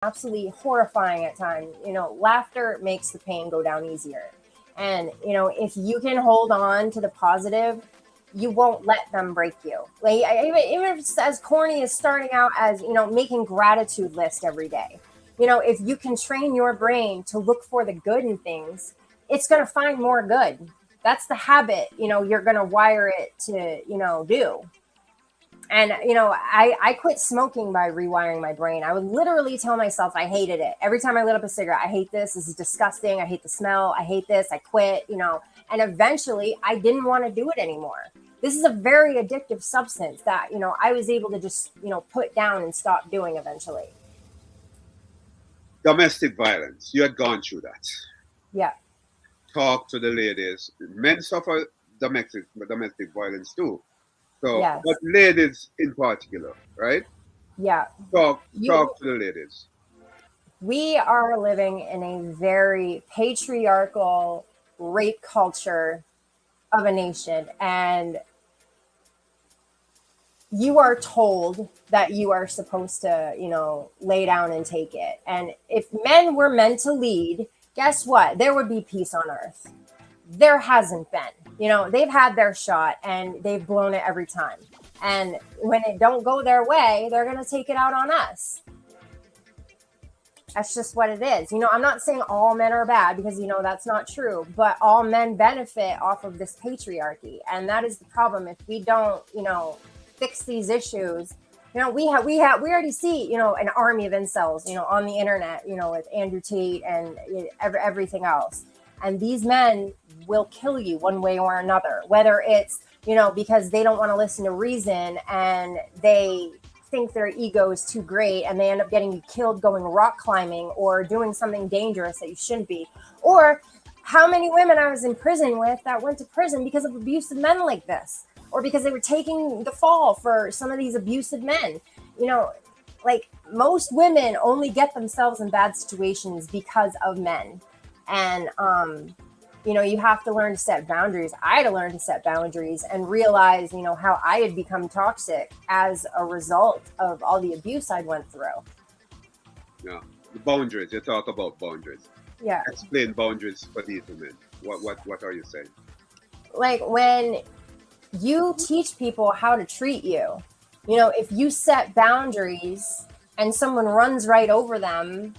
absolutely horrifying at times. Laughter makes the pain go down easier. And, if you can hold on to the positive, you won't let them break you. Like, even if it's as corny as starting out as, making gratitude list every day. If you can train your brain to look for the good in things, it's going to find more good. That's the habit, you're going to wire it to, do. And, I quit smoking by rewiring my brain. I would literally tell myself I hated it. Every time I lit up a cigarette, I hate this. This is disgusting. I hate the smell. I hate this. I quit, and eventually I didn't want to do it anymore. This is a very addictive substance that, I was able to just, put down and stop doing eventually. Domestic violence. You had gone through that. Yeah. Talk to the ladies. Men suffer domestic violence too. So, Yes. but ladies in particular, right? Yeah. Talk to the ladies. We are living in a very patriarchal rape culture of a nation, and you are told that you are supposed to, lay down and take it. And if men were meant to lead, guess what? There would be peace on earth. There hasn't been. They've had their shot and they've blown it every time. And when it don't go their way, they're going to take it out on us. That's just what it is. I'm not saying all men are bad because, that's not true, but all men benefit off of this patriarchy. And that is the problem. If we don't, fix these issues, we already see, an army of incels, on the internet, with Andrew Tate and everything else. And these men will kill you one way or another, whether it's, because they don't want to listen to reason and they think their ego is too great and they end up getting you killed going rock climbing or doing something dangerous that you shouldn't be. Or how many women I was in prison with that went to prison because of abusive men like this, or because they were taking the fall for some of these abusive men. Like most women only get themselves in bad situations because of men. And, you have to learn to set boundaries. I had to learn to set boundaries and realize, how I had become toxic as a result of all the abuse I went through. Yeah, the boundaries. You talk about boundaries. Yeah. Explain boundaries for these women. What are you saying? Like when you teach people how to treat you, if you set boundaries and someone runs right over them,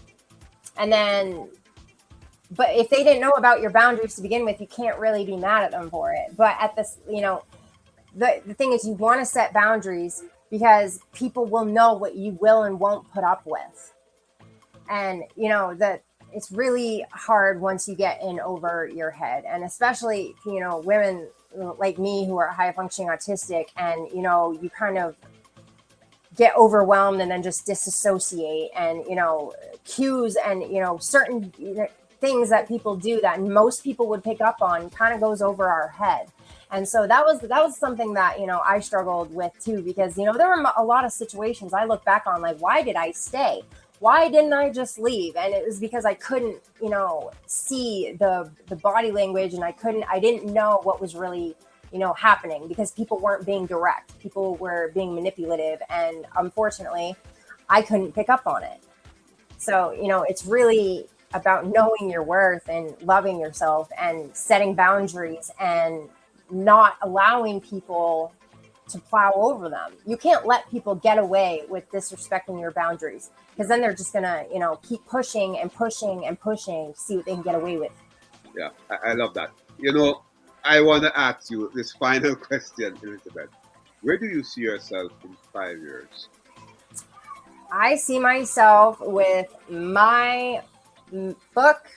and then but if they didn't know about your boundaries to begin with, you can't really be mad at them for it. But at this, the thing is, you want to set boundaries because people will know what you will and won't put up with. And, that it's really hard once you get in over your head. And especially, women like me who are high functioning autistic and, you kind of get overwhelmed and then just disassociate and, cues and, certain things that people do that most people would pick up on kind of goes over our head. And so that was something that, I struggled with too, because, there were a lot of situations I look back on, like, why did I stay? Why didn't I just leave? And it was because I couldn't, see the body language, and I didn't know what was really, happening, because people weren't being direct. People were being manipulative. And unfortunately, I couldn't pick up on it. So, it's really about knowing your worth and loving yourself and setting boundaries and not allowing people to plow over them. You can't let people get away with disrespecting your boundaries, because then they're just gonna, keep pushing and pushing and pushing to see what they can get away with. Yeah, I love that. I want to ask you this final question, Elizabeth. Where do you see yourself in 5 years? I see myself with my book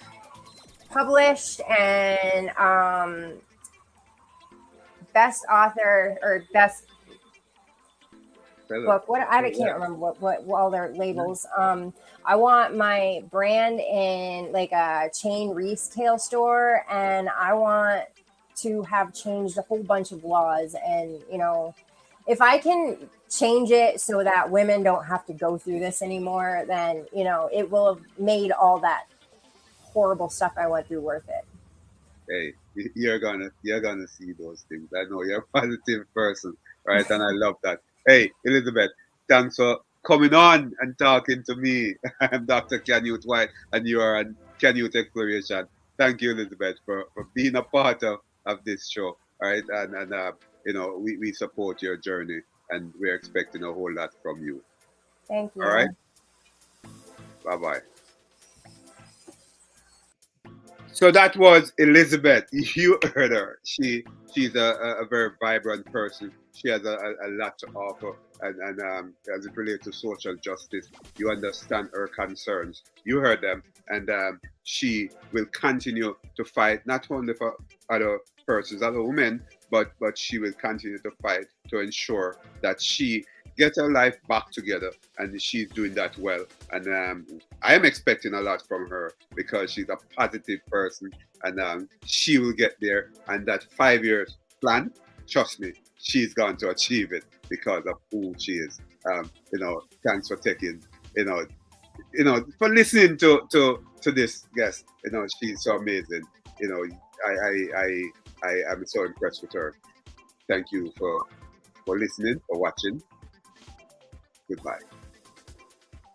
published and best author or best book. I can't remember what all their labels. I want my brand in like a chain retail store, and I want to have changed a whole bunch of laws. And if I can change it so that women don't have to go through this anymore, then it will have made all that horrible stuff I went through worth it. Hey, you're gonna see those things. I know you're a positive person, right? And I love that. Hey, Elizabeth, thanks for coming on and talking to me. I'm Dr. Canute White, and you are on Canute Exploration. Thank you, Elizabeth, for being a part of this show. All right, and we support your journey, and we're expecting a whole lot from you. Thank you. All right, bye bye. So that was Elizabeth. You heard her. She's a very vibrant person. She has a lot to offer, and as it relates to social justice, you understand her concerns. You heard them, and she will continue to fight not only for other persons, other women, but she will continue to fight to ensure that she gets her life back together, and she's doing that well. And I am expecting a lot from her because she's a positive person, and she will get there. And that 5 years plan, trust me, she's going to achieve it because of who she is. Thanks for taking, for listening to this guest. She's so amazing. I am so impressed with her. Thank you for listening, for watching. Goodbye.